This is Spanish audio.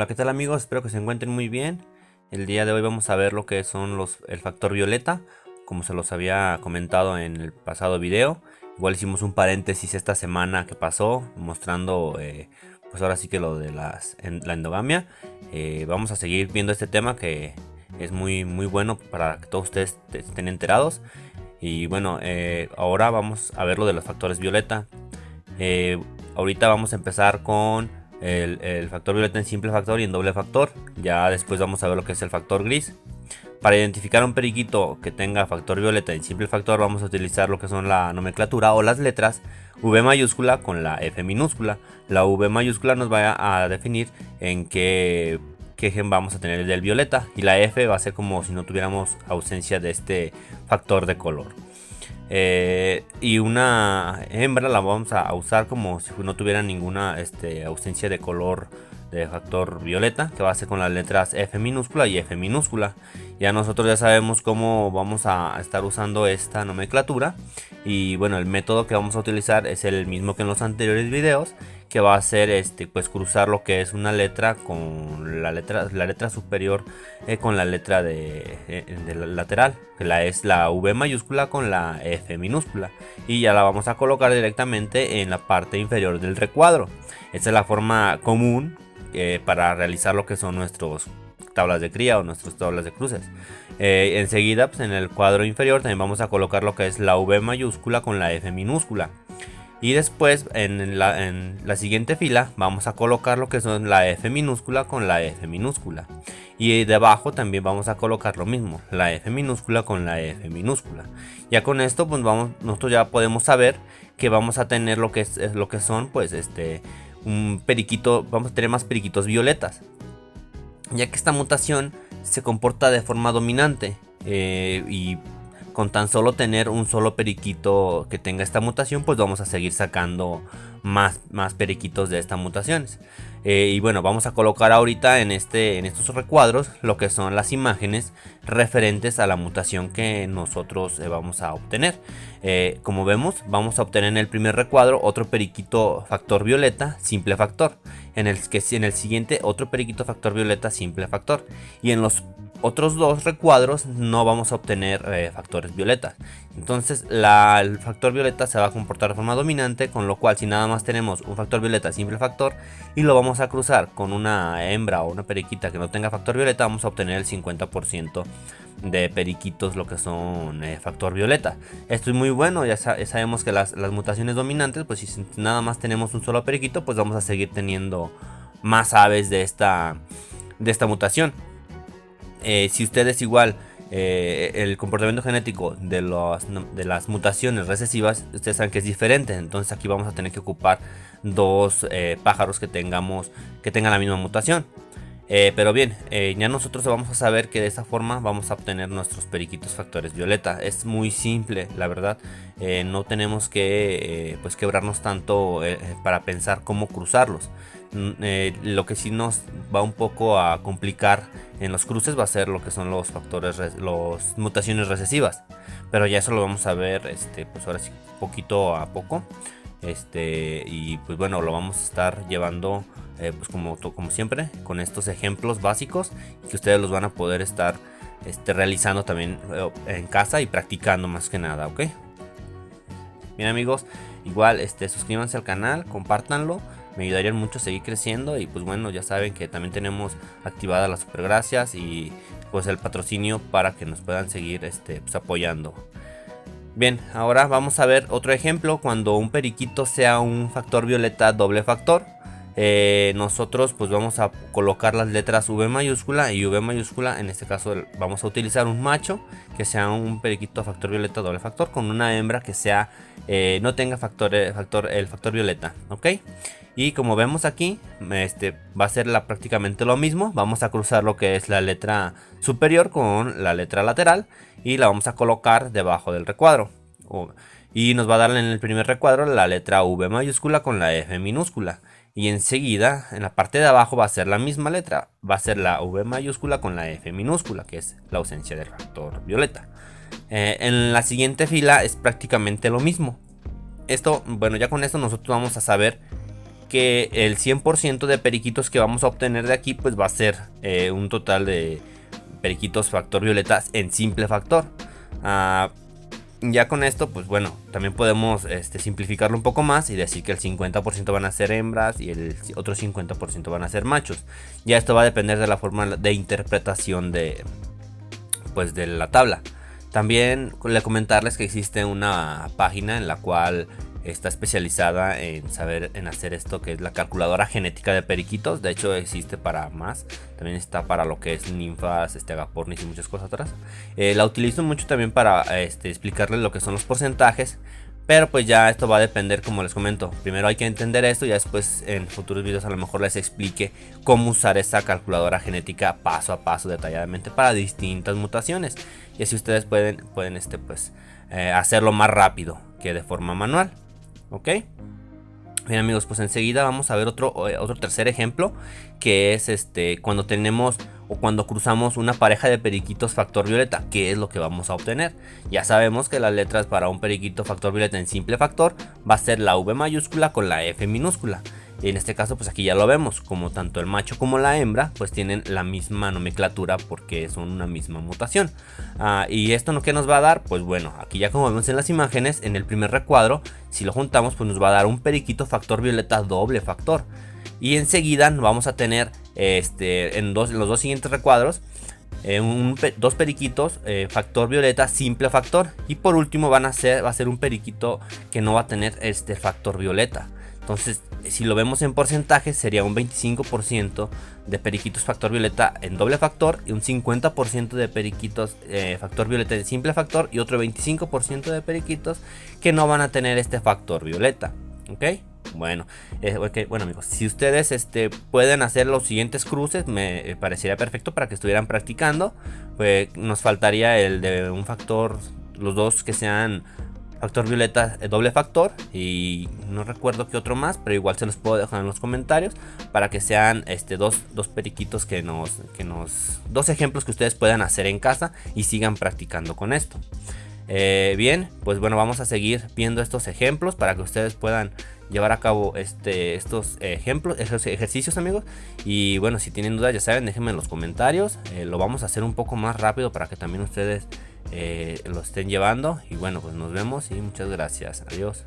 Hola, ¿qué tal amigos? Espero que se encuentren muy bien. El día de hoy vamos a ver lo que son el factor violeta, como se los había comentado en el pasado video. Igual hicimos un paréntesis esta semana que pasó, mostrando pues ahora sí que lo de la endogamia. Vamos a seguir viendo este tema que es muy bueno para que todos ustedes estén enterados. Y bueno, ahora vamos a ver lo de los factores violeta. Ahorita vamos a empezar con el factor violeta en simple factor y en doble factor. Ya después vamos a ver lo que es el factor gris. Para identificar un periquito que tenga factor violeta en simple factor, vamos a utilizar lo que son la nomenclatura o las letras V mayúscula con la F minúscula. La V mayúscula nos va a definir en qué gen vamos a tener del violeta, y la F va a ser como si no tuviéramos ausencia de este factor de color. Y una hembra la vamos a usar como si no tuviera ninguna ausencia de color de factor violeta, que va a ser con las letras F minúscula y F minúscula. Ya nosotros ya sabemos cómo vamos a estar usando esta nomenclatura, y bueno, el método que vamos a utilizar es el mismo que en los anteriores videos, que va a ser pues cruzar lo que es una letra con la letra superior con la letra de la lateral, que es la V mayúscula con la F minúscula, y ya la vamos a colocar directamente en la parte inferior del recuadro. Esta es la forma común para realizar lo que son nuestros tablas de cría o nuestras tablas de cruces. Enseguida, pues en el cuadro inferior también vamos a colocar lo que es la V mayúscula con la F minúscula. Y después en la siguiente fila vamos a colocar lo que son la F minúscula con la F minúscula. Y debajo también vamos a colocar lo mismo, la F minúscula con la F minúscula. Ya con esto pues nosotros ya podemos saber que vamos a tener lo que son pues un periquito, vamos a tener más periquitos violetas, ya que esta mutación se comporta de forma dominante, y con tan solo tener un solo periquito que tenga esta mutación, pues vamos a seguir sacando más periquitos de estas mutaciones. Y bueno, vamos a colocar ahorita en estos recuadros lo que son las imágenes referentes a la mutación que nosotros vamos a obtener. Como vemos, vamos a obtener en el primer recuadro otro periquito factor violeta simple factor, en el siguiente otro periquito factor violeta simple factor, y en los otros dos recuadros no vamos a obtener factores violetas. Entonces el factor violeta se va a comportar de forma dominante, con lo cual si nada más tenemos un factor violeta simple factor y lo vamos a cruzar con una hembra o una periquita que no tenga factor violeta, vamos a obtener el 50% de periquitos lo que son factor violeta. Esto es muy bueno, ya sabemos que las mutaciones dominantes, pues si nada más tenemos un solo periquito, pues vamos a seguir teniendo más aves de esta mutación. Si ustedes igual el comportamiento genético de las mutaciones recesivas, ustedes saben que es diferente, entonces aquí vamos a tener que ocupar dos pájaros que tengan la misma mutación. Pero bien, ya nosotros vamos a saber que de esta forma vamos a obtener nuestros periquitos factores violeta. Es muy simple, la verdad. No tenemos que pues quebrarnos tanto para pensar cómo cruzarlos. Lo que sí nos va un poco a complicar en los cruces va a ser lo que son los factores, las mutaciones recesivas. Pero ya eso lo vamos a ver pues ahora sí, poquito a poco. Y pues bueno, lo vamos a estar llevando pues como siempre, con estos ejemplos básicos, que ustedes los van a poder estar realizando también en casa y practicando más que nada, ¿ok? Bien amigos, igual suscríbanse al canal, compártanlo, me ayudarían mucho a seguir creciendo. Y pues bueno, ya saben que también tenemos activadas las super gracias y pues el patrocinio para que nos puedan seguir pues apoyando. Bien, ahora vamos a ver otro ejemplo cuando un periquito sea un factor violeta doble factor. Nosotros pues vamos a colocar las letras V mayúscula y V mayúscula. En este caso vamos a utilizar un macho que sea un periquito factor violeta doble factor, con una hembra que sea no tenga el factor violeta, ¿ok? Y como vemos aquí, va a ser prácticamente lo mismo. Vamos a cruzar lo que es la letra superior con la letra lateral y la vamos a colocar debajo del recuadro. Y nos va a dar en el primer recuadro la letra V mayúscula con la F minúscula. Y enseguida en la parte de abajo va a ser la misma letra, va a ser la V mayúscula con la F minúscula, que es la ausencia del factor violeta. En la siguiente fila es prácticamente lo mismo. Bueno, ya con esto nosotros vamos a saber que el 100% de periquitos que vamos a obtener de aquí pues va a ser un total de periquitos factor violeta en simple factor. Ya con esto pues bueno, también podemos simplificarlo un poco más y decir que el 50% van a ser hembras y el otro 50% van a ser machos. Ya esto va a depender de la forma de interpretación de la tabla. También le comentarles que existe una página en la cual está especializada en hacer esto, que es la calculadora genética de periquitos. De hecho existe para más, también está para lo que es ninfas, agapornis y muchas cosas otras. La utilizo mucho también para explicarles lo que son los porcentajes, pero pues ya esto va a depender, como les comento. Primero hay que entender esto y después en futuros videos a lo mejor les explique cómo usar esa calculadora genética paso a paso detalladamente para distintas mutaciones, y así ustedes pueden hacerlo más rápido que de forma manual. Ok, bien amigos, pues enseguida vamos a ver otro tercer ejemplo, que es cuando tenemos o cuando cruzamos una pareja de periquitos factor violeta. ¿Qué es lo que vamos a obtener? Ya sabemos que las letras para un periquito factor violeta en simple factor va a ser la V mayúscula con la F minúscula. Y en este caso pues aquí ya lo vemos, como tanto el macho como la hembra pues tienen la misma nomenclatura porque son una misma mutación. Y esto ¿qué nos va a dar? Pues bueno, aquí ya como vemos en las imágenes, en el primer recuadro, si lo juntamos pues nos va a dar un periquito factor violeta doble factor. Y enseguida vamos a tener en los dos siguientes recuadros dos periquitos factor violeta simple factor. Y por último va a ser un periquito que no va a tener factor violeta. Entonces, si lo vemos en porcentaje, sería un 25% de periquitos factor violeta en doble factor y un 50% de periquitos factor violeta en simple factor y otro 25% de periquitos que no van a tener este factor violeta. ¿Ok? Bueno, bueno amigos, si ustedes pueden hacer los siguientes cruces, me parecería perfecto para que estuvieran practicando. Pues nos faltaría el de un factor, los dos que sean factor violeta doble factor, y no recuerdo qué otro más, pero igual se los puedo dejar en los comentarios para que sean dos periquitos dos ejemplos que ustedes puedan hacer en casa y sigan practicando con esto. Bien, pues bueno, vamos a seguir viendo estos ejemplos para que ustedes puedan llevar a cabo estos ejercicios amigos. Y bueno, si tienen dudas ya saben, déjenme en los comentarios. Lo vamos a hacer un poco más rápido para que también ustedes lo estén llevando. Y bueno, pues nos vemos y muchas gracias. Adiós.